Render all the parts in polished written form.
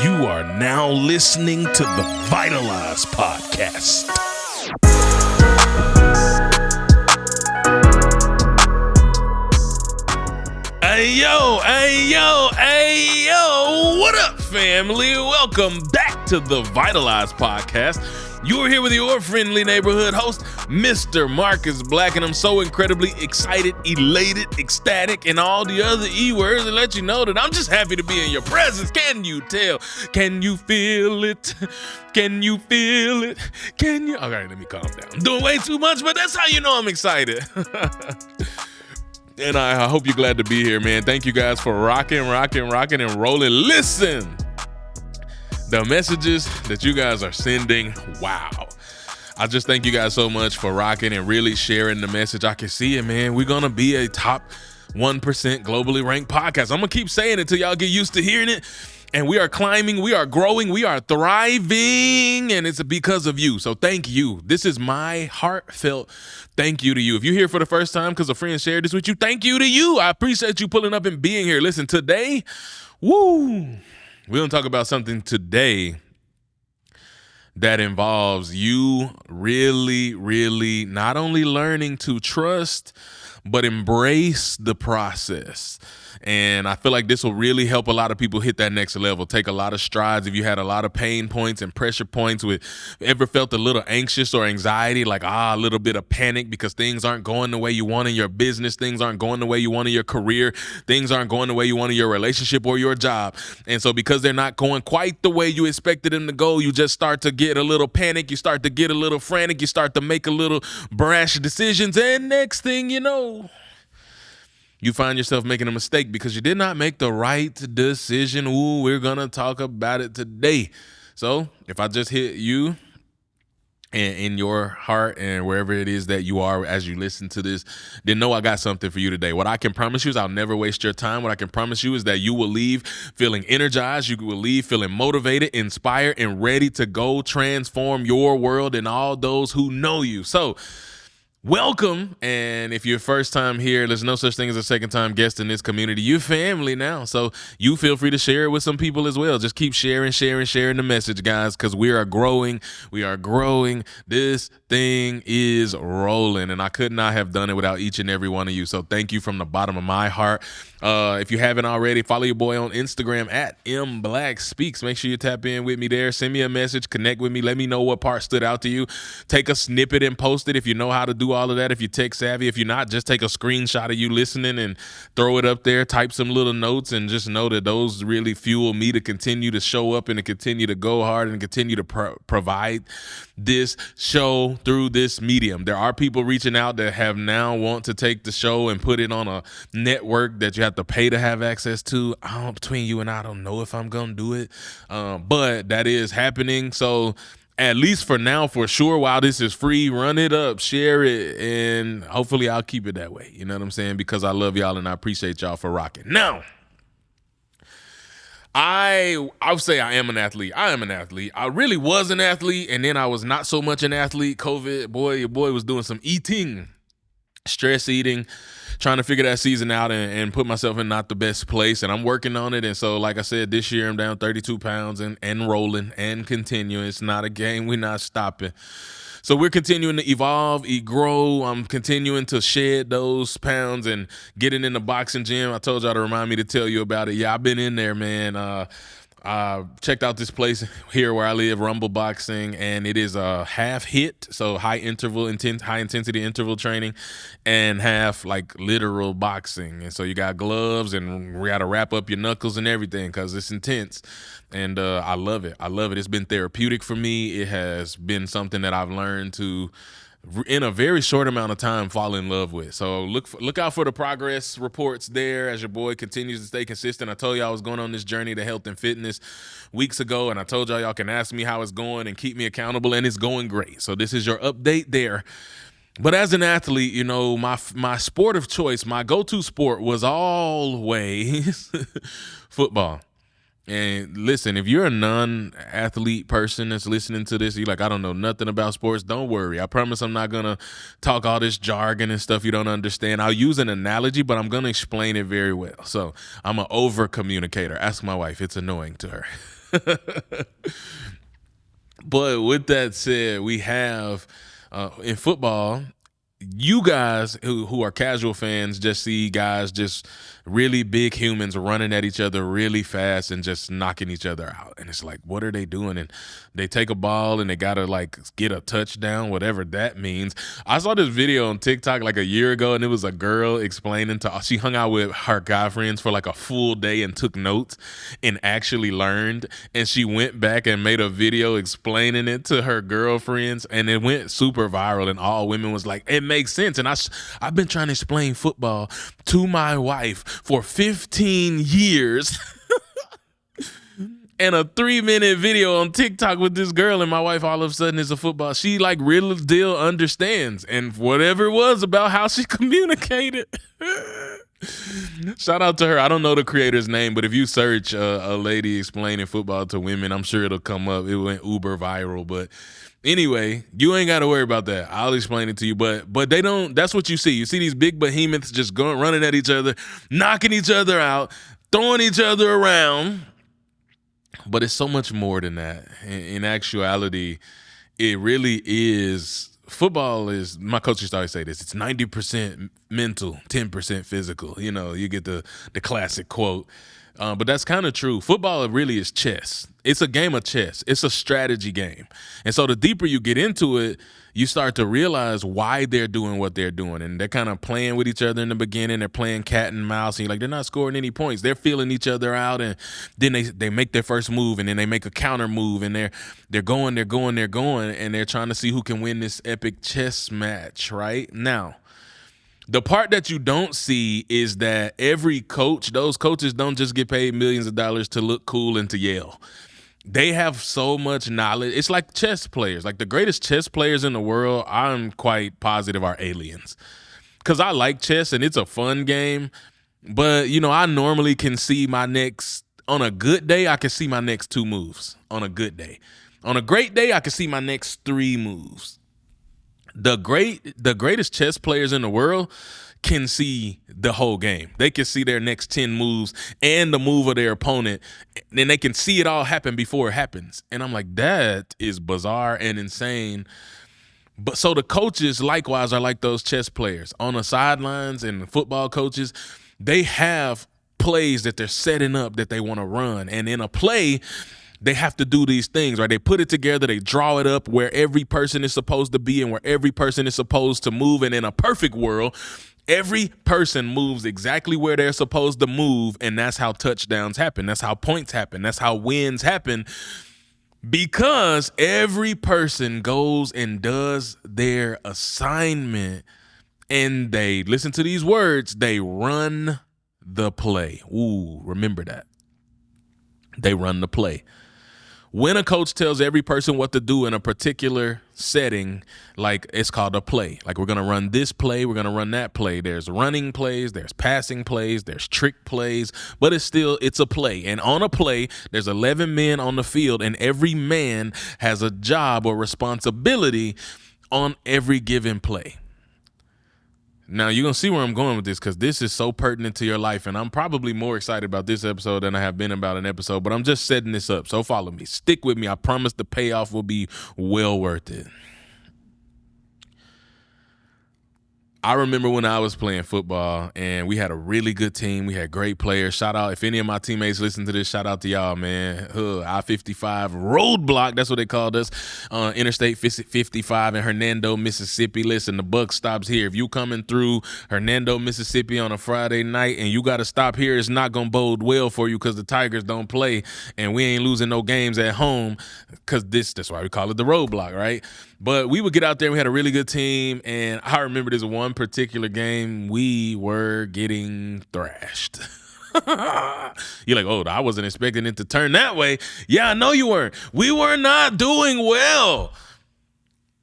You are now listening to the Vitalize Podcast. Hey yo, what up, family? Welcome back to the Vitalize Podcast. You are here with your friendly neighborhood host, Mr. Marcus Black, and I'm so incredibly excited, elated, ecstatic, and all the other E words to let you know that I'm just happy to be in your presence. Can you tell? Can you feel it? Can you feel it? Can you? All right, let me calm down. I'm doing way too much, but that's how you know I'm excited. And I hope you're glad to be here, man. Thank you guys for rocking, and rolling. Listen. The messages that you guys are sending, wow. I just thank you guys so much for rocking and really sharing the message. I can see it, man. We're going to be a top 1% globally ranked podcast. I'm going to keep saying it till y'all get used to hearing it. And we are climbing, we are growing, we are thriving, and it's because of you. So thank you. This is my heartfelt thank you to you. If you're here for the first time because a friend shared this with you, thank you to you. I appreciate you pulling up and being here. Listen, today, we're going to talk about something today that involves you really not only learning to trust, but embrace the process. And I feel like this will really help a lot of people hit that next level, take a lot of strides. If you had a lot of pain points and pressure points ever felt a little anxious or anxiety, like a little bit of panic because things aren't going the way you want in your business, things aren't going the way you want in your career, things aren't going the way you want in your relationship or your job. And so because they're not going quite the way you expected them to go, you just start to get a little panic, you start to get a little frantic, you start to make a little brash decisions, and next thing you know, you find yourself making a mistake because you did not make the right decision. We're going to talk about it today. So if I just hit you and in your heart and wherever it is that you are as you listen to this, then know I got something for you today. What I can promise you is I'll never waste your time. What I can promise you is that you will leave feeling energized. You will leave feeling motivated, inspired, and ready to go transform your world and all those who know you. So welcome, and if you're first time here, there's no such thing as a second time guest in this community. You're family now, so you feel free to share it with some people as well. Just keep sharing the message, guys, because we are growing. This thing is rolling, and I could not have done it without each and every one of you. So thank you from the bottom of my heart. If you haven't already, follow your boy on Instagram at mblackspeaks. Make sure you tap in with me there. Send me a message, connect with me. Let me know what part stood out to you. Take a snippet and post it if you know how to do all of that. If you're tech savvy, if you're not, just take a screenshot of you listening and throw it up there. Type some little notes and just know that those really fuel me to continue to show up and to continue to go hard and continue to provide this show through this medium. There are people reaching out that have now want to take the show and put it on a network that you have to pay to have access to. Between you and I don't know if I'm gonna do it, but that is happening. So at least for now, for sure, while this is free, run it up, share it, and hopefully I'll keep it that way. You know what I'm saying? Because I love y'all and I appreciate y'all for rocking. Now, I would say I am an athlete. I really was an athlete, and then I was not so much an athlete. COVID, your boy was doing some eating, stress eating, trying to figure that season out and put myself in not the best place, and I'm working on it. And so, like I said, this year I'm down 32 pounds and rolling and continuing. It's not a game. We're not stopping. So we're continuing to evolve, grow. I'm continuing to shed those pounds and getting in the boxing gym. I told y'all to remind me to tell you about it. Yeah, I've been in there, man. Checked out this place here where I live, Rumble Boxing, and it is a half hit, so high intensity interval training, and half like literal boxing. And so you got gloves, and we got to wrap up your knuckles and everything because it's intense. And I love it. It's been therapeutic for me. It has been something that I've learned to, in a very short amount of time, fall in love with. So look out for the progress reports there as your boy continues to stay consistent. I told y'all I was going on this journey to health and fitness weeks ago, and I told y'all can ask me how it's going and keep me accountable, and it's going great. So this is your update there. But as an athlete, you know, my sport of choice, my go-to sport was always football. And listen, if you're a non-athlete person that's listening to this, you're like, I don't know nothing about sports, don't worry. I promise I'm not going to talk all this jargon and stuff you don't understand. I'll use an analogy, but I'm going to explain it very well. So I'm an over-communicator. Ask my wife. It's annoying to her. But with that said, we have in football, you guys who are casual fans just see guys just really big humans running at each other really fast and just knocking each other out. And it's like, what are they doing? And they take a ball and they got to like get a touchdown, whatever that means. I saw this video on TikTok like a year ago, and it was a girl explaining she hung out with her guy friends for like a full day and took notes and actually learned. And she went back and made a video explaining it to her girlfriends, and it went super viral, and all women was like, it makes sense. And I've been trying to explain football to my wife for 15 years. And a 3-minute video on TikTok with this girl, and my wife all of a sudden is a football. She like real deal understands, and whatever it was about how she communicated. Shout out to her. I don't know the creator's name, but if you search a lady explaining football to women, I'm sure it'll come up. It went uber viral. But anyway, you ain't got to worry about that. I'll explain it to you. But they don't. That's what you see. You see these big behemoths just running at each other, knocking each other out, throwing each other around. But it's so much more than that. In actuality, it really is. Football is, my coach used to always say this, it's 90% mental, 10% physical. You know, you get the classic quote. But that's kind of true. Football really is chess. It's a game of chess. It's a strategy game. And so the deeper you get into it, you start to realize why they're doing what they're doing. And they're kind of playing with each other in the beginning. They're playing cat and mouse. And you're like, they're not scoring any points. They're feeling each other out. And then they make their first move, and then they make a counter move. And they're going. And they're trying to see who can win this epic chess match, right? Now, the part that you don't see is that every coach, those coaches don't just get paid millions of dollars to look cool and to yell. They have so much knowledge. It's like chess players. Like the greatest chess players in the world, I'm quite positive are aliens. Because I like chess and it's a fun game. But, you know, I normally can see my next, on a good day, I can see my next 2 moves on a good day. On a great day, I can see my next 3 moves. The greatest chess players in the world can see the whole game. They can see their next 10 moves and the move of their opponent. Then they can see it all happen before it happens. And I'm like, that is bizarre and insane. But so the coaches likewise are like those chess players on the sidelines, and football coaches, they have plays that they're setting up that they want to run. And in a play, they have to do these things, right? They put it together, they draw it up where every person is supposed to be and where every person is supposed to move. And in a perfect world, every person moves exactly where they're supposed to move, and that's how touchdowns happen. That's how points happen. That's how wins happen, because every person goes and does their assignment, and they, listen to these words, they run the play. Ooh, remember that. They run the play. When a coach tells every person what to do in a particular setting, like it's called a play. Like we're going to run this play, we're going to run that play. There's running plays, there's passing plays, there's trick plays, but it's a play. And on a play, there's 11 men on the field, and every man has a job or responsibility on every given play. Now, you're going to see where I'm going with this, because this is so pertinent to your life, and I'm probably more excited about this episode than I have been about an episode, but I'm just setting this up, so follow me. Stick with me. I promise the payoff will be well worth it. I remember when I was playing football, and we had a really good team. We had great players. Shout out, if any of my teammates listen to this, shout out to y'all, man. I-55 roadblock, that's what they called us. Interstate 55 in Hernando, Mississippi. Listen, the buck stops here. If you coming through Hernando, Mississippi on a Friday night and you got to stop here, it's not going to bode well for you, because the Tigers don't play, and we ain't losing no games at home, because that's why we call it the roadblock, right? But we would get out there, and we had a really good team, and I remember this one particular game, we were getting thrashed. You're like, oh, I wasn't expecting it to turn that way. Yeah, I know you weren't. We were not doing well.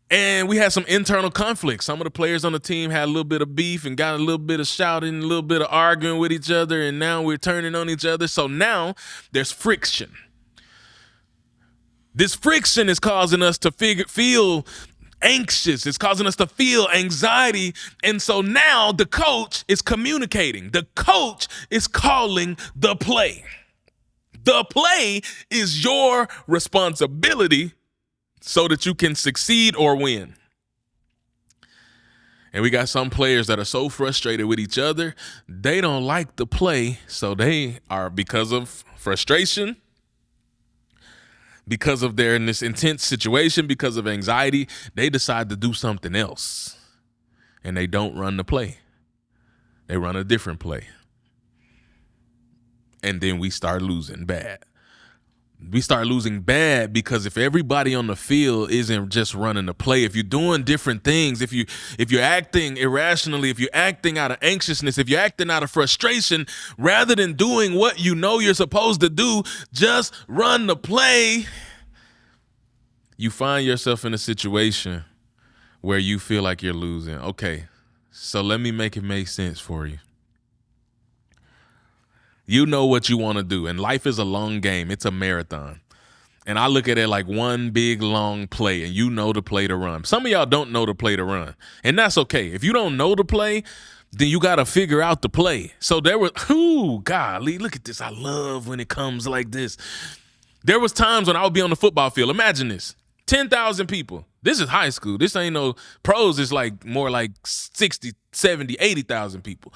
And we had some internal conflict. Some of the players on the team had a little bit of beef and got a little bit of shouting, a little bit of arguing with each other, and now we're turning on each other. So now there's friction. This friction is causing us to feel anxious. It's causing us to feel anxiety. And so now the coach is communicating. The coach is calling the play. The play is your responsibility so that you can succeed or win. And we got some players that are so frustrated with each other, they don't like the play, so they are, because of frustration, because of they're in this intense situation, because of anxiety, they decide to do something else. And they don't run the play. They run a different play. And then we start losing bad. We start losing bad because if everybody on the field isn't just running the play, if you're doing different things, if you're acting irrationally, if you're acting out of anxiousness, if you're acting out of frustration, rather than doing what you know you're supposed to do, just run the play, you find yourself in a situation where you feel like you're losing. Okay, so let me make it make sense for you. You know what you want to do, and life is a long game. It's a marathon. And I look at it like one big, long play, and you know the play to run. Some of y'all don't know the play to run, and that's okay. If you don't know the play, then you got to figure out the play. So there was, golly, look at this. I love when it comes like this. There was times when I would be on the football field. Imagine this, 10,000 people. This is high school. This ain't no pros. It's like more like 60, 70, 80,000 people.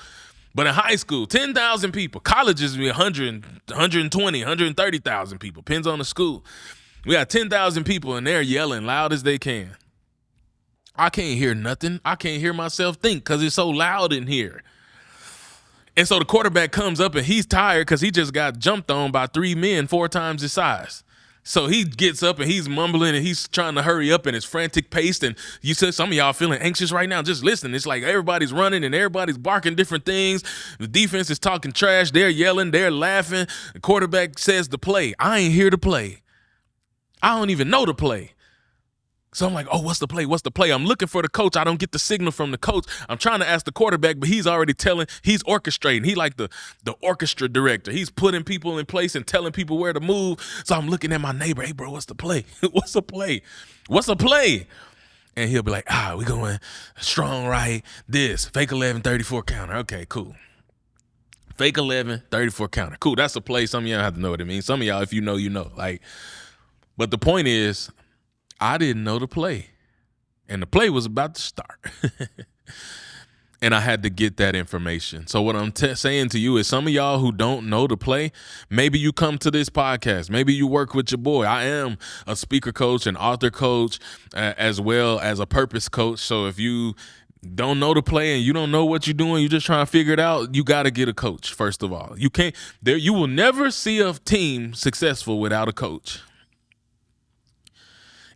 But in high school, 10,000 people. Colleges, 100, 120, 130,000 people. Depends on the school. We got 10,000 people, and they're yelling loud as they can. I can't hear nothing. I can't hear myself think because it's so loud in here. And so the quarterback comes up, and he's tired because he just got jumped on by 3 men 4 times his size. So he gets up and he's mumbling and he's trying to hurry up in his frantic pace. And you said some of y'all feeling anxious right now. Just listen. It's like everybody's running and everybody's barking different things. The defense is talking trash. They're yelling. They're laughing. The quarterback says the play. I ain't here to play. I don't even know the play. So I'm like, oh, what's the play? What's the play? I'm looking for the coach. I don't get the signal from the coach. I'm trying to ask the quarterback, but he's already he's orchestrating. He like the orchestra director. He's putting people in place and telling people where to move. So I'm looking at my neighbor. Hey, bro, what's the play? What's the play? What's the play? And he'll be like, we going strong right, this, fake 11, 34 counter. Okay, cool. Fake 11, 34 counter. Cool, that's a play. Some of y'all have to know what it means. Some of y'all, if you know, you know. But the point is, I didn't know the play, and the play was about to start, and I had to get that information. So what I'm saying to you is some of y'all who don't know the play, maybe you come to this podcast, maybe you work with your boy. I am a speaker coach, an author coach, as well as a purpose coach. So if you don't know the play and you don't know what you're doing, you're just trying to figure it out, you got to get a coach, first of all. You will never see a team successful without a coach.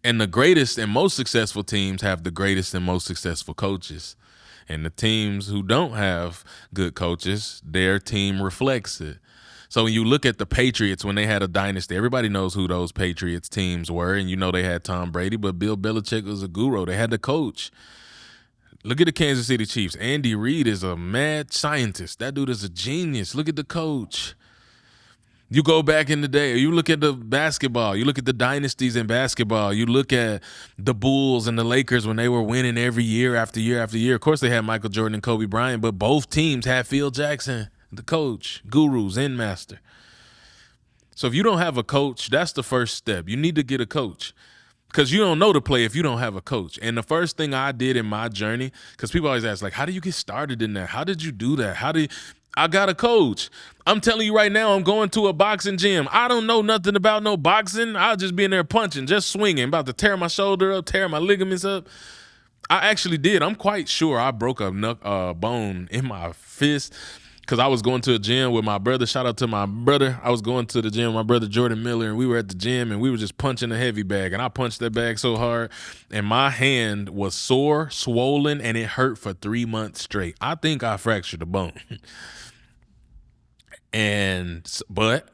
And the greatest and most successful teams have the greatest and most successful coaches. And the teams who don't have good coaches, their team reflects it. So when you look at the Patriots, when they had a dynasty, everybody knows who those Patriots teams were. And you know they had Tom Brady, but Bill Belichick was a guru. They had the coach. Look at the Kansas City Chiefs. Andy Reid is a mad scientist. That dude is a genius. Look at the coach. You go back in the day, you look at the basketball, you look at the dynasties in basketball, you look at the Bulls and the Lakers when they were winning every year after year after year. Of course, they had Michael Jordan and Kobe Bryant, but both teams had Phil Jackson, the coach, guru, Zen master. So if you don't have a coach, that's the first step. You need to get a coach because you don't know the play if you don't have a coach. And the first thing I did in my journey, because people always ask, like, how do you get started in that? How did you do that? I got a coach. I'm telling you right now, I'm going to a boxing gym. I don't know nothing about no boxing. I'll just be in there punching, just swinging, about to tear my shoulder up, tear my ligaments up. I actually did. I'm quite sure I broke a bone in my fist because I was going to a gym with my brother. Shout out to my brother. I was going to the gym with my brother Jordan Miller, and we were at the gym, and we were just punching a heavy bag. And I punched that bag so hard, and my hand was sore, swollen, and it hurt for 3 months straight. I think I fractured a bone. But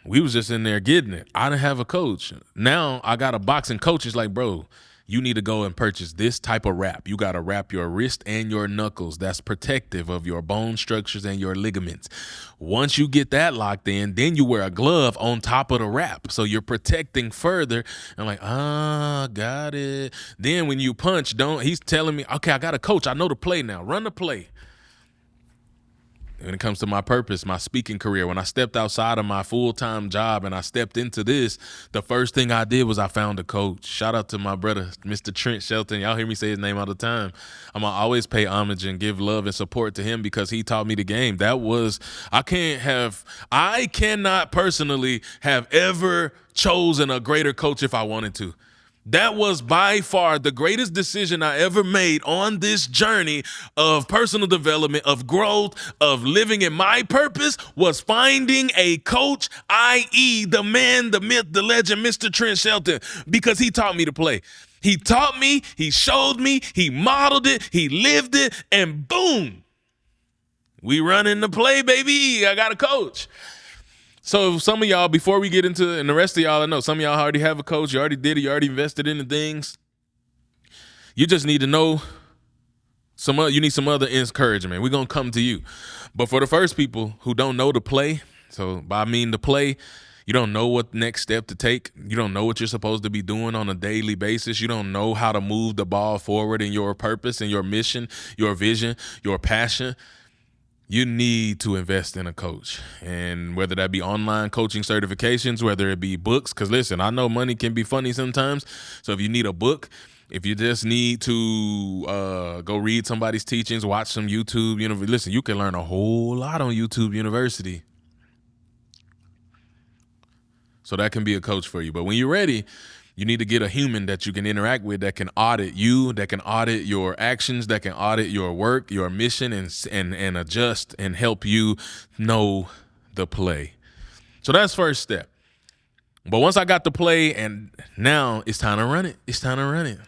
we was just in there getting it. I didn't have a coach. Now I got a boxing coach. It's like, bro, you need to go and purchase this type of wrap. You got to wrap your wrist and your knuckles. That's protective of your bone structures and your ligaments. Once you get that locked in, then you wear a glove on top of the wrap. So you're protecting further. I'm like, got it. Then when you punch, he's telling me, okay, I got a coach. I know the play now. Run the play. when it comes to my purpose, my speaking career, when I stepped outside of my full-time job and I stepped into this, the first thing I did was I found a coach. Shout out to my brother, Mr. Trent Shelton. Y'all hear me say his name all the time. I'm going to always pay homage and give love and support to him because he taught me the game. I cannot personally have ever chosen a greater coach if I wanted to. That was by far the greatest decision I ever made on this journey of personal development, of growth, of living in my purpose, was finding a coach, i.e. the man, the myth, the legend, Mr. Trent Shelton, because he taught me to play. He taught me, he showed me, he modeled it, he lived it, and boom, we running the play, baby. I got a coach. So some of y'all, before we get into, and the rest of y'all, I know some of y'all already have a coach. You already did it. You already invested in the things. You just need to know you need some other encouragement. We're going to come to you. But for the first people who don't know the play, so by I mean the play, you don't know what next step to take. You don't know what you're supposed to be doing on a daily basis. You don't know how to move the ball forward in your purpose and your mission, your vision, your passion. You need to invest in a coach, and whether that be online coaching certifications, whether it be books, because listen, I know money can be funny sometimes. So if you need a book, if you just need to go read somebody's teachings, watch some YouTube, listen, you can learn a whole lot on YouTube University. So that can be a coach for you. But when you're ready, you need to get a human that you can interact with, that can audit you, that can audit your actions, that can audit your work, your mission, and adjust and help you know the play. So that's first step. But once I got the play, and now it's time to run it. It's time to run it.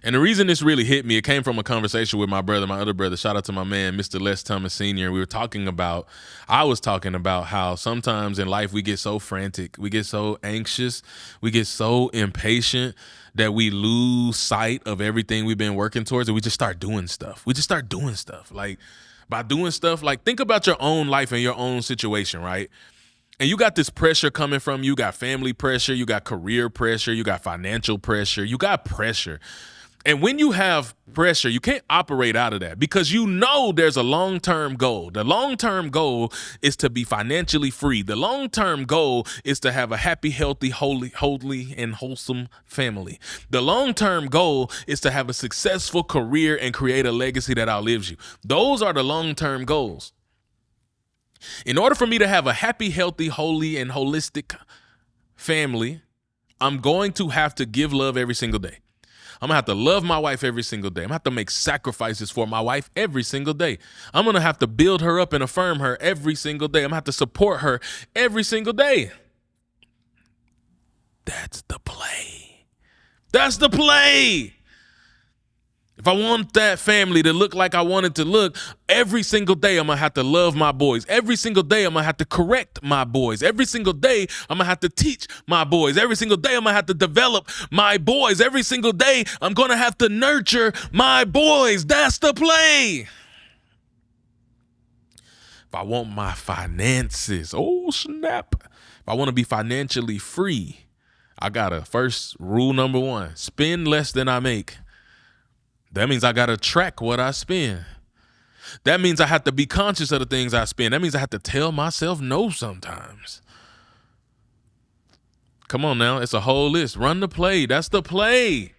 And the reason this really hit me, it came from a conversation with my other brother. Shout out to my man, Mr. Les Thomas Sr. I was talking about how sometimes in life we get so frantic, we get so anxious, we get so impatient that we lose sight of everything we've been working towards, and we just start doing stuff. Like by doing stuff, like think about your own life and your own situation, right? And you got this pressure coming from you. You got family pressure, you got career pressure, you got financial pressure, you got pressure. And when you have pressure, you can't operate out of that because you know there's a long-term goal. The long-term goal is to be financially free. The long-term goal is to have a happy, healthy, holy, and wholesome family. The long-term goal is to have a successful career and create a legacy that outlives you. Those are the long-term goals. In order for me to have a happy, healthy, holy, and holistic family, I'm going to have to give love every single day. I'm going to have to love my wife every single day. I'm going to have to make sacrifices for my wife every single day. I'm going to have to build her up and affirm her every single day. I'm going to have to support her every single day. That's the play. That's the play. If I want that family to look like I want it to look, every single day I'm going to have to love my boys. Every single day I'm going to have to correct my boys. Every single day I'm going to have to teach my boys. Every single day I'm going to have to develop my boys. Every single day I'm going to have to nurture my boys. That's the play. If I want my finances, oh snap. If I want to be financially free, I got to first rule number 1, spend less than I make. That means I got to track what I spend. That means I have to be conscious of the things I spend. That means I have to tell myself no sometimes. Come on now. It's a whole list. Run the play. That's the play.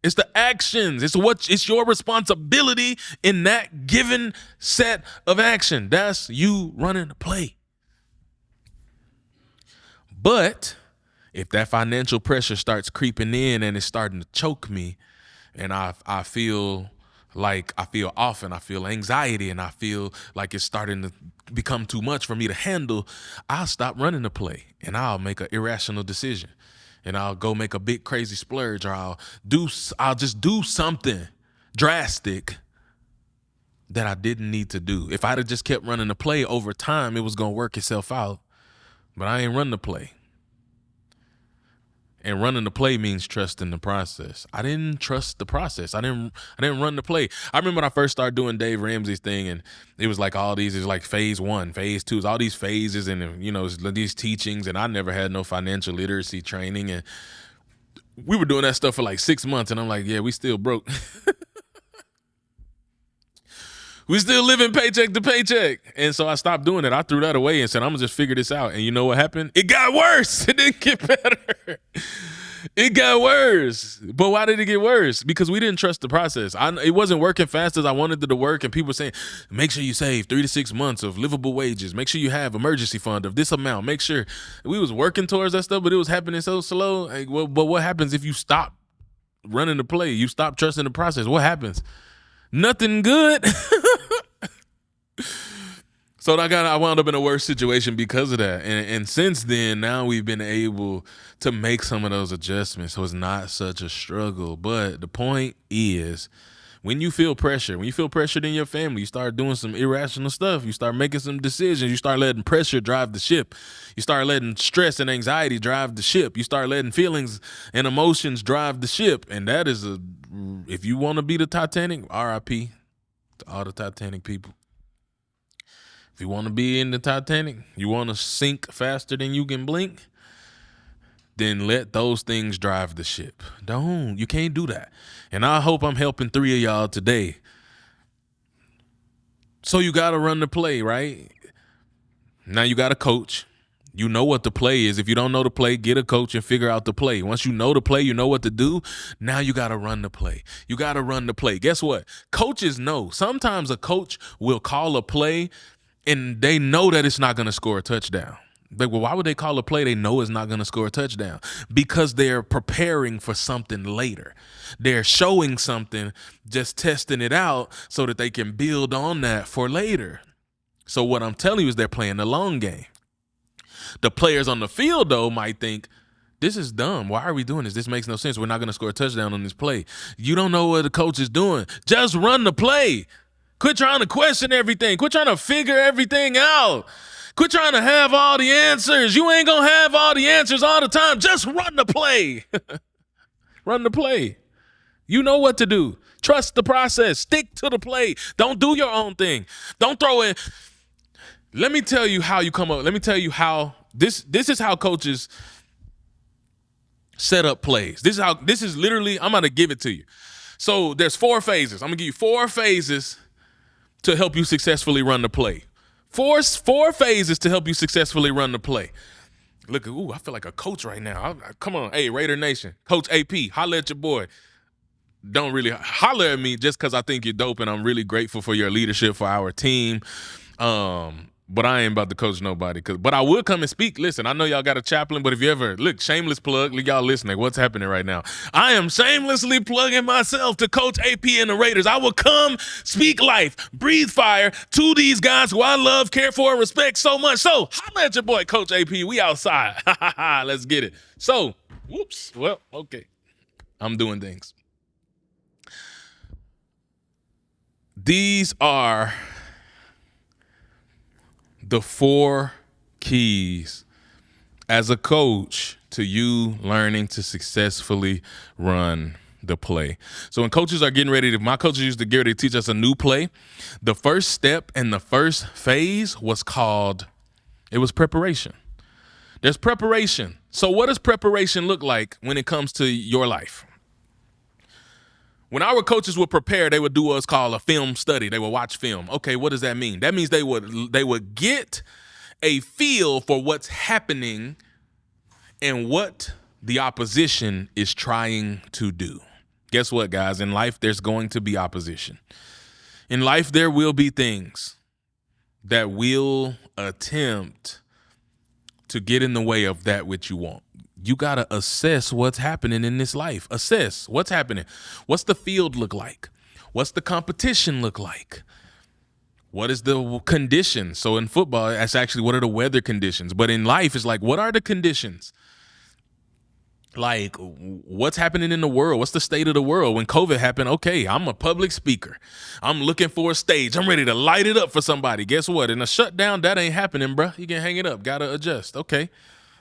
It's the actions. It's your responsibility in that given set of action. That's you running the play. But if that financial pressure starts creeping in and it's starting to choke me, and I feel off, and I feel anxiety, and I feel like it's starting to become too much for me to handle, I'll stop running the play and I'll make an irrational decision, and I'll go make a big crazy splurge, or I'll just do something drastic that I didn't need to do. If I'd have just kept running the play over time, it was going to work itself out, but I ain't run the play. And running the play means trusting the process. I didn't trust the process. I didn't run the play. I remember when I first started doing Dave Ramsey's thing, and it was like all these, it's like phase 1, phase 2, all these phases, and these teachings, and I never had no financial literacy training, and we were doing that stuff for like 6 months, and I'm like, yeah, we still broke. We still living paycheck to paycheck. And so I stopped doing it. I threw that away and said, I'm going to just figure this out. And you know what happened? It got worse. It didn't get better. It got worse. But why did it get worse? Because we didn't trust the process. It wasn't working fast as I wanted it to work. And people were saying, make sure you save 3 to 6 months of livable wages. Make sure you have emergency fund of this amount. Make sure we was working towards that stuff, but it was happening so slow. Like, well, but what happens if you stop running the play? You stop trusting the process. What happens? Nothing good. So I wound up in a worse situation because of that. And since then, now we've been able to make some of those adjustments. So it's not such a struggle. But the point is, when you feel pressure, when you feel pressured in your family, you start doing some irrational stuff. You start making some decisions. You start letting pressure drive the ship. You start letting stress and anxiety drive the ship. You start letting feelings and emotions drive the ship. And that is if you want to be the Titanic, RIP to all the Titanic people. If you want to be in the Titanic, you want to sink faster than you can blink, then let those things drive the ship. You can't do that. And I hope I'm helping 3 of y'all today. So you got to run the play, right? Now you got a coach. You know what the play is. If you don't know the play, get a coach and figure out the play. Once you know the play, you know what to do. Now you got to run the play. You got to run the play. Guess what? Coaches know. Sometimes a coach will call a play and they know that it's not going to score a touchdown. Like, well, why would they call a play they know is not going to score a touchdown? Because they're preparing for something later. They're showing something, just testing it out so that they can build on that for later. So what I'm telling you is they're playing the long game. The players on the field, though, might think, this is dumb. Why are we doing this? This makes no sense. We're not going to score a touchdown on this play. You don't know what the coach is doing. Just run the play. Quit trying to question everything. Quit trying to figure everything out. Quit trying to have all the answers. You ain't going to have all the answers all the time. Just run the play. Run the play. You know what to do. Trust the process. Stick to the play. Don't do your own thing. Don't throw in. Let me tell you how you come up. Let me tell you how this is how coaches set up plays. This is literally, I'm going to give it to you. So there's 4 phases. I'm going to give you 4 phases to help you successfully run the play. Four phases to help you successfully run the play. Look, I feel like a coach right now. Come on, hey, Raider Nation, Coach AP, holler at your boy. Don't really holler at me just because I think you're dope and I'm really grateful for your leadership for our team. But I ain't about to coach nobody. But I will come and speak. Listen, I know y'all got a chaplain, but if you ever, look, shameless plug, y'all listening, what's happening right now? I am shamelessly plugging myself to Coach AP and the Raiders. I will come speak life, breathe fire to these guys who I love, care for, and respect so much. So holla at your boy, Coach AP. We outside. Let's get it. So, whoops. Well, okay. I'm doing things. These are the 4 keys as a coach to you learning to successfully run the play. So when coaches are getting ready my coaches used to get ready to teach us a new play, the first step and the first phase was preparation. There's preparation. So what does preparation look like when it comes to your life? When our coaches would prepare, they would do what's called a film study. They would watch film. Okay, what does that mean? That means they would get a feel for what's happening and what the opposition is trying to do. Guess what, guys? In life, there's going to be opposition. In life, there will be things that will attempt to get in the way of that which you want. You got to assess what's happening in this life. Assess what's happening. What's the field look like? What's the competition look like? What is the conditions? So in football, that's actually what are the weather conditions. But in life, it's like, what are the conditions? Like, what's happening in the world? What's the state of the world? When COVID happened, okay, I'm a public speaker. I'm looking for a stage. I'm ready to light it up for somebody. Guess what? In a shutdown, that ain't happening, bro. You can hang it up. Got to adjust. Okay.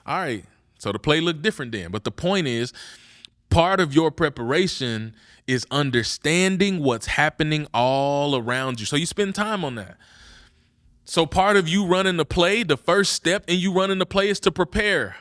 All right. So the play looked different then. But the point is, part of your preparation is understanding what's happening all around you. So you spend time on that. So part of you running the play, the first step in you running the play is to prepare.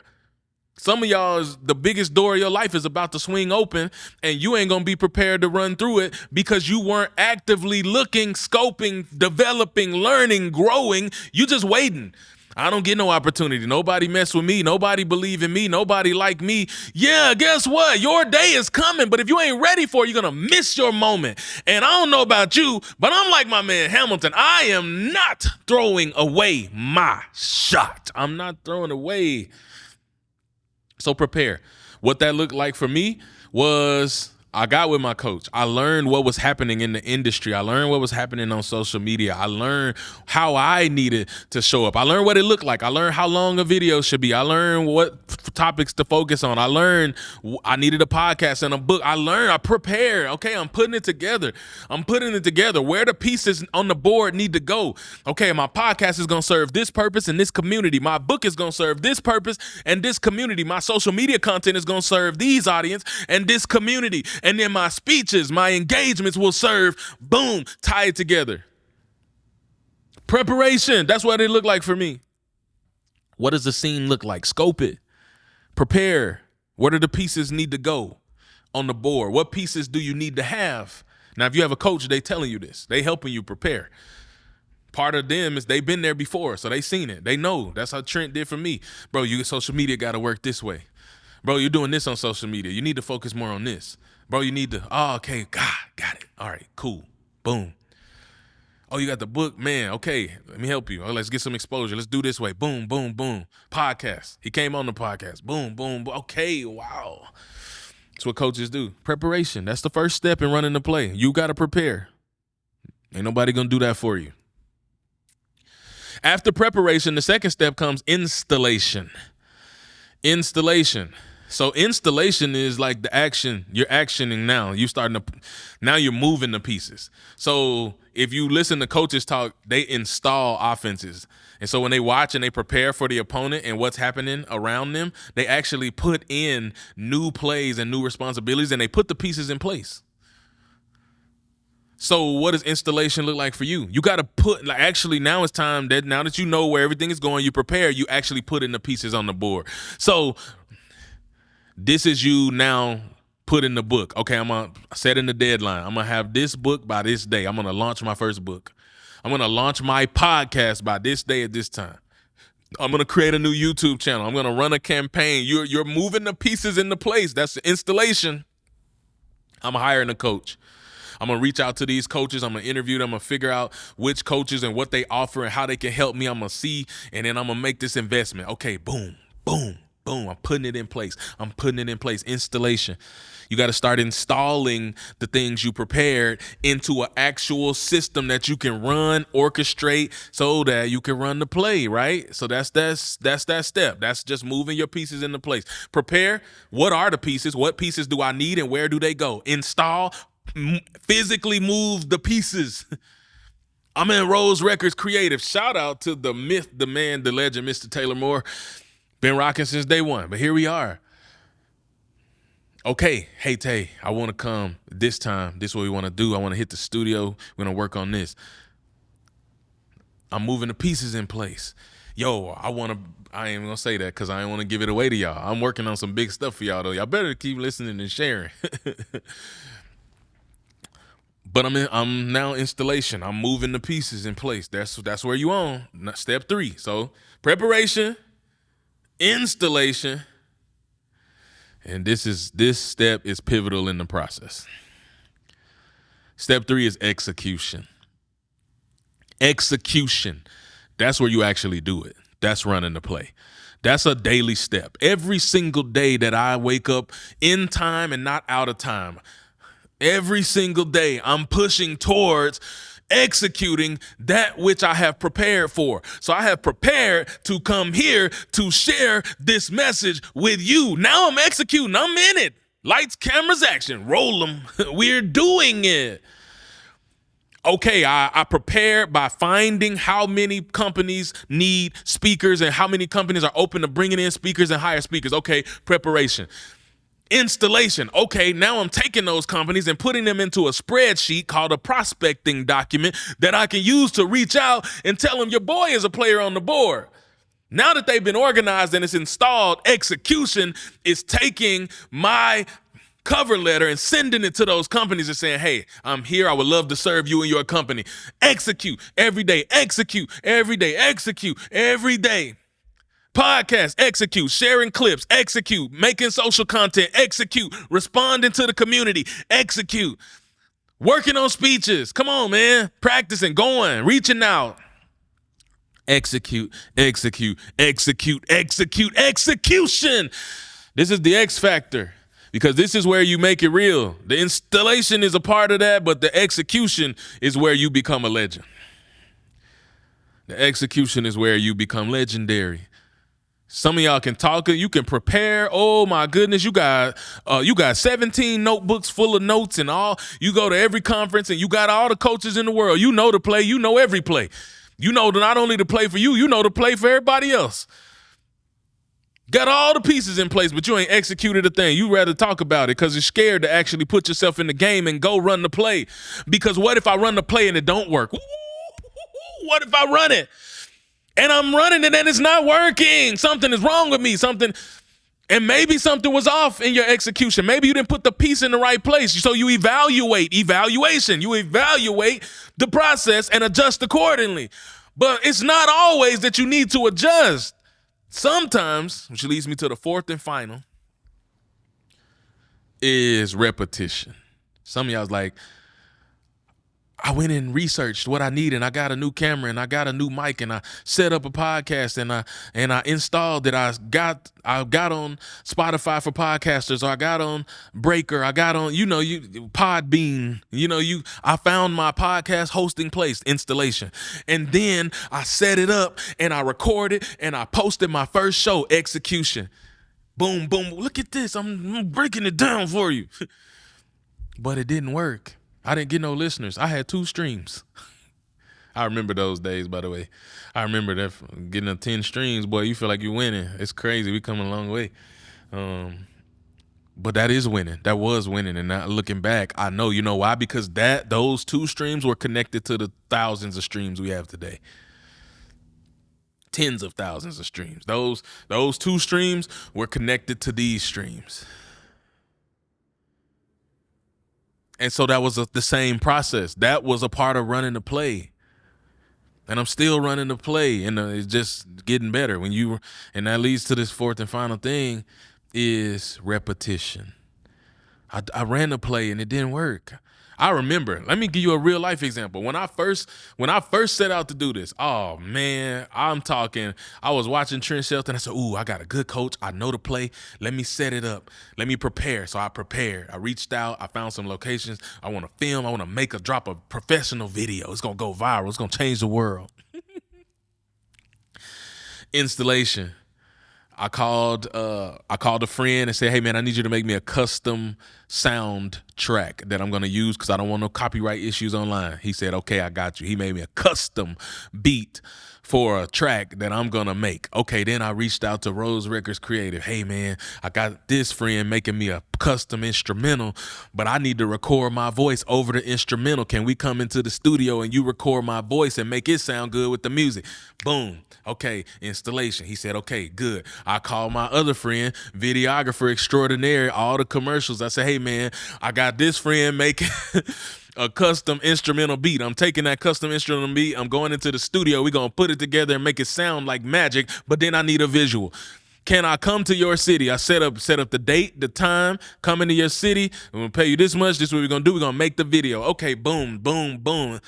Some of y'all's the biggest door of your life is about to swing open, and you ain't gonna be prepared to run through it because you weren't actively looking, scoping, developing, learning, growing. You just waiting. I don't get no opportunity. Nobody mess with me. Nobody believe in me. Nobody like me. Yeah, guess what? Your day is coming, but if you ain't ready for it, you're gonna miss your moment. And I don't know about you, but I'm like my man Hamilton. I am not throwing away my shot. I'm not throwing away. So prepare. What that looked like for me was I got with my coach. I learned what was happening in the industry. I learned what was happening on social media. I learned how I needed to show up. I learned what it looked like. I learned how long a video should be. I learned what topics to focus on. I learned I needed a podcast and a book. I prepared. Okay, I'm putting it together. Where the pieces on the board need to go. Okay, my podcast is going to serve this purpose in this community. My book is going to serve this purpose and this community. My social media content is going to serve these audience and this community. And then my speeches, my engagements will serve, boom, tie it together. Preparation, that's what it looked like for me. What does the scene look like? Scope it. Prepare. Where do the pieces need to go on the board? What pieces do you need to have? Now, if you have a coach, they telling you this. They helping you prepare. Part of them is they've been there before, so they seen it. They know. That's how Trent did for me. Bro, social media got to work this way. Bro, you're doing this on social media. You need to focus more on this. Bro, you need to, okay, got it. All right, cool, boom. Oh, you got the book? Man, okay, let me help you. Oh, let's get some exposure. Let's do this way. Boom, boom, boom. Podcast. He came on the podcast. Boom, boom, boom. Okay, wow. That's what coaches do. Preparation. That's the first step in running the play. You got to prepare. Ain't nobody going to do that for you. After preparation, the second step comes installation. So installation is like the action. You're actioning now. Now you're moving the pieces. So if you listen to coaches talk, they install offenses. And so when they watch and they prepare for the opponent and what's happening around them, they actually put in new plays and new responsibilities and they put the pieces in place. So what does installation look like for you? You got to put, now it's time that now that you know where everything is going, you prepare, you actually put in the pieces on the board. So this is you now put in the book. Okay, I'm going to set in the deadline. I'm going to have this book by this day. I'm going to launch my first book. I'm going to launch my podcast by this day at this time. I'm going to create a new YouTube channel. I'm going to run a campaign. You're moving the pieces into place. That's the installation. I'm hiring a coach. I'm going to reach out to these coaches. I'm going to interview them. I'm going to figure out which coaches and what they offer and how they can help me. I'm going to see, and then I'm going to make this investment. Okay, boom, boom, boom. I'm putting it in place. Installation. You got to start installing the things you prepared into an actual system that you can run, orchestrate, so that you can run the play, right? So that's that step. That's just moving your pieces into place. Prepare. What are the pieces? What pieces do I need and where do they go? Install. Physically move the pieces. I'm in Rose Records Creative. Shout out to the myth, the man, the legend, Mr. Taylor Moore. Been rocking since day one, but here we are. Okay, hey Tay, I want to come this time. This is what we want to do. I want to hit the studio. We're going to work on this. I'm moving the pieces in place. Yo, I ain't even going to say that because I ain't want to give it away to y'all. I'm working on some big stuff for y'all, though. Y'all better keep listening and sharing. But I'm now installation. I'm moving the pieces in place. That's where you on. Step 3. So preparation, installation, and this step is pivotal in the process. Step 3 is execution. Execution. That's where you actually do it. That's running the play. That's a daily step. Every single day that I wake up in time and not out of time. Every single day, I'm pushing towards executing that which I have prepared for. So I have prepared to come here to share this message with you. Now I'm executing. I'm in it. Lights, cameras, action. Roll them. We're doing it. Okay, I prepared by finding how many companies need speakers and how many companies are open to bringing in speakers and hire speakers. Okay, preparation. Installation. Okay, now I'm taking those companies and putting them into a spreadsheet called a prospecting document that I can use to reach out and tell them your boy is a player on the board. Now that they've been organized and it's installed, execution is taking my cover letter and sending it to those companies and saying, hey, I'm here. I would love to serve you and your company. Execute every day. Execute every day. Execute every day. Podcast, execute. Sharing clips, execute. Making social content, execute. Responding to the community, execute. Working on speeches. Come on, man. Practicing, going, reaching out. Execute, execute, execute, execute, execution. This is the X factor, because this is where you make it real. The installation is a part of that, but the execution is where you become a legend. The execution is where you become legendary. Some of y'all can talk, you can prepare. Oh my goodness, you got 17 notebooks full of notes and all. You go to every conference and you got all the coaches in the world. You know the play, you know every play. You know not only to play for you, you know to play for everybody else. Got all the pieces in place, but you ain't executed a thing. You rather talk about it because you're scared to actually put yourself in the game and go run the play. Because what if I run the play and it don't work? What if I run it and I'm running it and it's not working? Something is wrong with me. And maybe something was off in your execution. Maybe you didn't put the piece in the right place. So you evaluation. You evaluate the process and adjust accordingly. But it's not always that you need to adjust. Sometimes, which leads me to the fourth and final, is repetition. Some of y'all's like, I went and researched what I need, and I got a new camera, and I got a new mic, and I set up a podcast, and I installed it. I got on Spotify for podcasters, or I got on Breaker, I got on Podbean. I found my podcast hosting place, installation, and then I set it up, and I recorded, and I posted my first show, execution. Boom, boom. Look at this. I'm breaking it down for you, but it didn't work. I didn't get no listeners. I had 2 streams. I remember those days, by the way. I remember that, getting 10 streams. Boy, you feel like you're winning. It's crazy. We coming a long way. But that is winning. That was winning. And now looking back, I know. You know why? Because those 2 streams were connected to the thousands of streams we have today. Tens of thousands of streams. Those 2 streams were connected to these streams. And so that was the same process. That was a part of running the play. And I'm still running the play, and it's just getting better. And that leads to this fourth and final thing is repetition. I ran the play and it didn't work. I remember, let me give you a real life example. When I first set out to do this, oh man, I was watching Trent Shelton. I said, ooh, I got a good coach. I know the play. Let me set it up. Let me prepare. So I prepared. I reached out. I found some locations. I want to film. I want to drop a professional video. It's going to go viral. It's going to change the world. Installation. I called a friend and said, hey man, I need you to make me a custom sound track that I'm going to use because I don't want no copyright issues online. He said, okay, I got you. He made me a custom beat for a track that I'm going to make. Okay, then I reached out to Rose Records Creative. Hey man, I got this friend making me a custom instrumental, but I need to record my voice over the instrumental. Can we come into the studio and you record my voice and make it sound good with the music? Boom. Okay, installation. He said, okay, good. I called my other friend, videographer extraordinaire, all the commercials. I said, hey man, I got this friend making a custom instrumental beat. I'm taking that custom instrumental beat. I'm going into the studio. We're going to put it together and make it sound like magic, but then I need a visual. Can I come to your city? I set up the date, the time, come into your city. I'm going to pay you this much. This is what we're going to do. We're going to make the video. Okay, boom, boom, boom.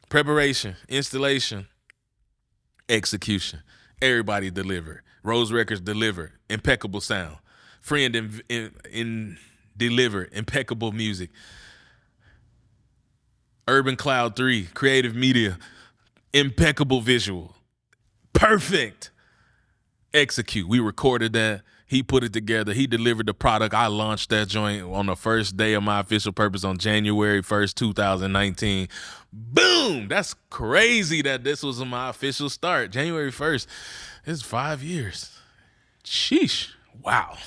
Preparation, installation, execution. Everybody delivered. Rose Records delivered. Impeccable sound. Friend in delivered. Impeccable music. Urban Cloud 3, creative media, impeccable visual, perfect. Execute. We recorded that. He put it together. He delivered the product. I launched that joint on the first day of my official purpose on January 1st, 2019. Boom! That's crazy that this was my official start. January 1st. It's 5 years. Sheesh. Wow.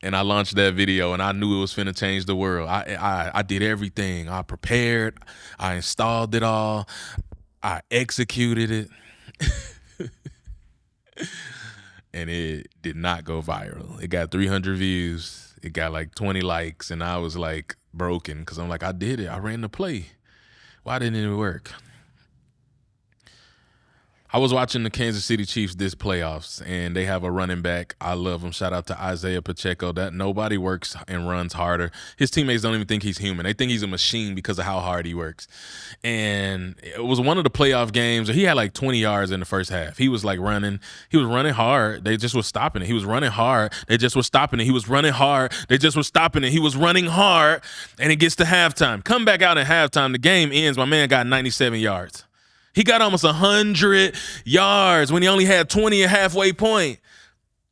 And I launched that video, and I knew it was finna change the world. I did everything. I prepared. I installed it all. I executed it. And it did not go viral. It got 300 views. It got like 20 likes. And I was like broken because I'm like, I did it. I ran the play. Why didn't it work? I was watching the Kansas City Chiefs this playoffs, and they have a running back. I love him. Shout out to Isaiah Pacheco. That nobody works and runs harder. His teammates don't even think he's human. They think he's a machine because of how hard he works. And it was one of the playoff games. He had like 20 yards in the first half. He was like running. He was running hard. They just were stopping it. He was running hard. They just were stopping it. He was running hard. They just were stopping it. He was running hard. And it gets to halftime. Come back out at halftime. The game ends. My man got 97 yards. He got almost 100 yards when he only had 20 at halfway point.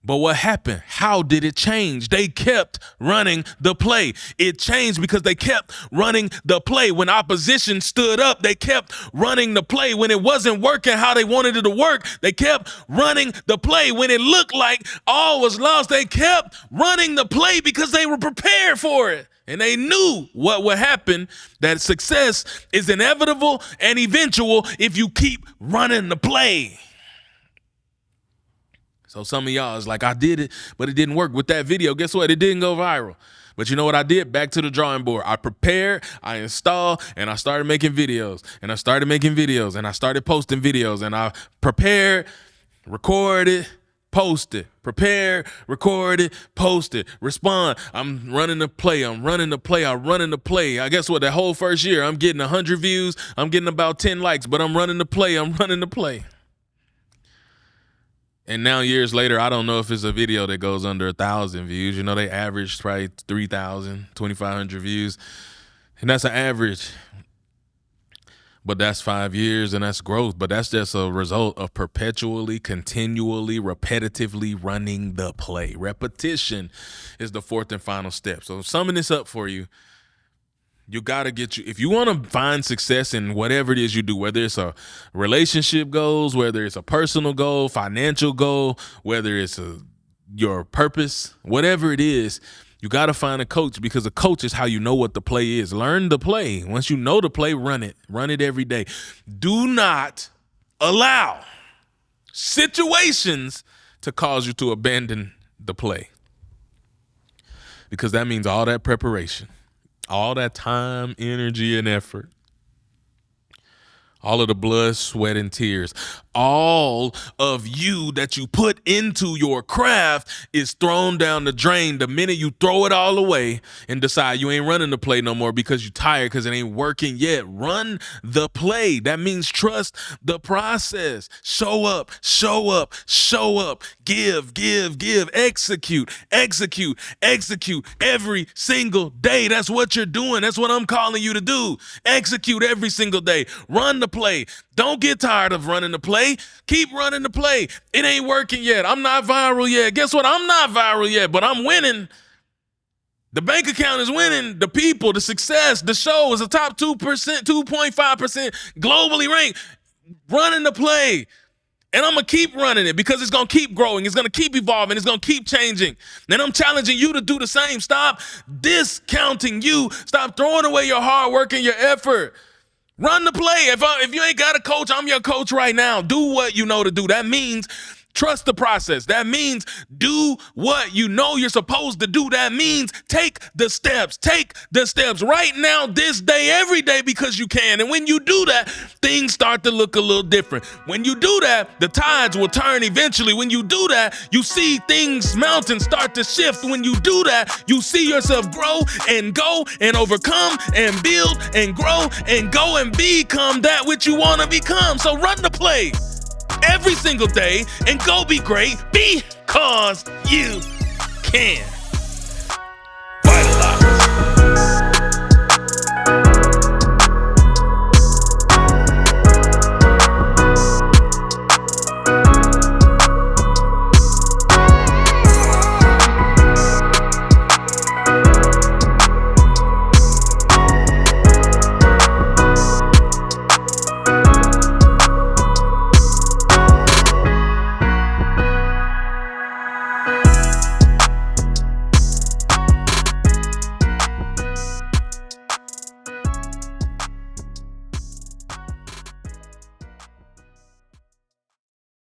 But what happened? How did it change? They kept running the play. It changed because they kept running the play. When opposition stood up, they kept running the play. When it wasn't working how they wanted it to work, they kept running the play. When it looked like all was lost, they kept running the play because they were prepared for it. And they knew what would happen, that success is inevitable and eventual if you keep running the play. So some of y'all is like, I did it, but it didn't work with that video. Guess what? It didn't go viral. But you know what I did? Back to the drawing board. I prepared, I installed, and I started making videos. And I started making videos, and I started posting videos. And I prepared, recorded, post it, prepare, record it, post it, respond. I'm running the play. I'm running the play. I'm running the play. I guess what? That whole first year, I'm getting 100 views. I'm getting about 10 likes, but I'm running the play. I'm running the play. And now years later, I don't know if it's a video that goes under 1,000 views. You know, they average probably 3,000, 2,500 views. And that's an average. But that's 5 years and that's growth. But that's just a result of perpetually, continually, repetitively running the play. Repetition is the fourth and final step. So summing this up for you, you got to if you want to find success in whatever it is you do, whether it's a relationship goals, whether it's a personal goal, financial goal, whether it's your purpose, whatever it is, you got to find a coach, because a coach is how you know what the play is. Learn the play. Once you know the play, run it. Run it every day. Do not allow situations to cause you to abandon the play, because that means all that preparation, all that time, energy, and effort, all of the blood, sweat, and tears, all of you that you put into your craft is thrown down the drain the minute you throw it all away and decide you ain't running the play no more because you're tired, because it ain't working yet. Run the play. That means trust the process. Show up, show up, show up. Give, execute every single day. That's what you're doing. That's what I'm calling you to do. Execute every single day. Run the play. Don't get tired of running the play. Keep running the play. It ain't working yet. I'm not viral yet. Guess what? I'm not viral yet, but I'm winning. The bank account is winning. The people, the success, the show is a top 2%, 2.5% globally ranked. Running the play. And I'm going to keep running it because it's going to keep growing. It's going to keep evolving. It's going to keep changing. And I'm challenging you to do the same. Stop discounting you. Stop throwing away your hard work and your effort. Run the play. If you ain't got a coach, I'm your coach right now. Do what you know to do. That means trust the process. That means do what you know you're supposed to do. That means take the steps. Take the steps right now, this day, every day, because you can. And when you do that, things start to look a little different. When you do that, the tides will turn eventually. When you do that, you see things, mountains start to shift. When you do that, you see yourself grow and go and overcome and build and grow and go and become that which you want to become. So run the play every single day and go be great because you can.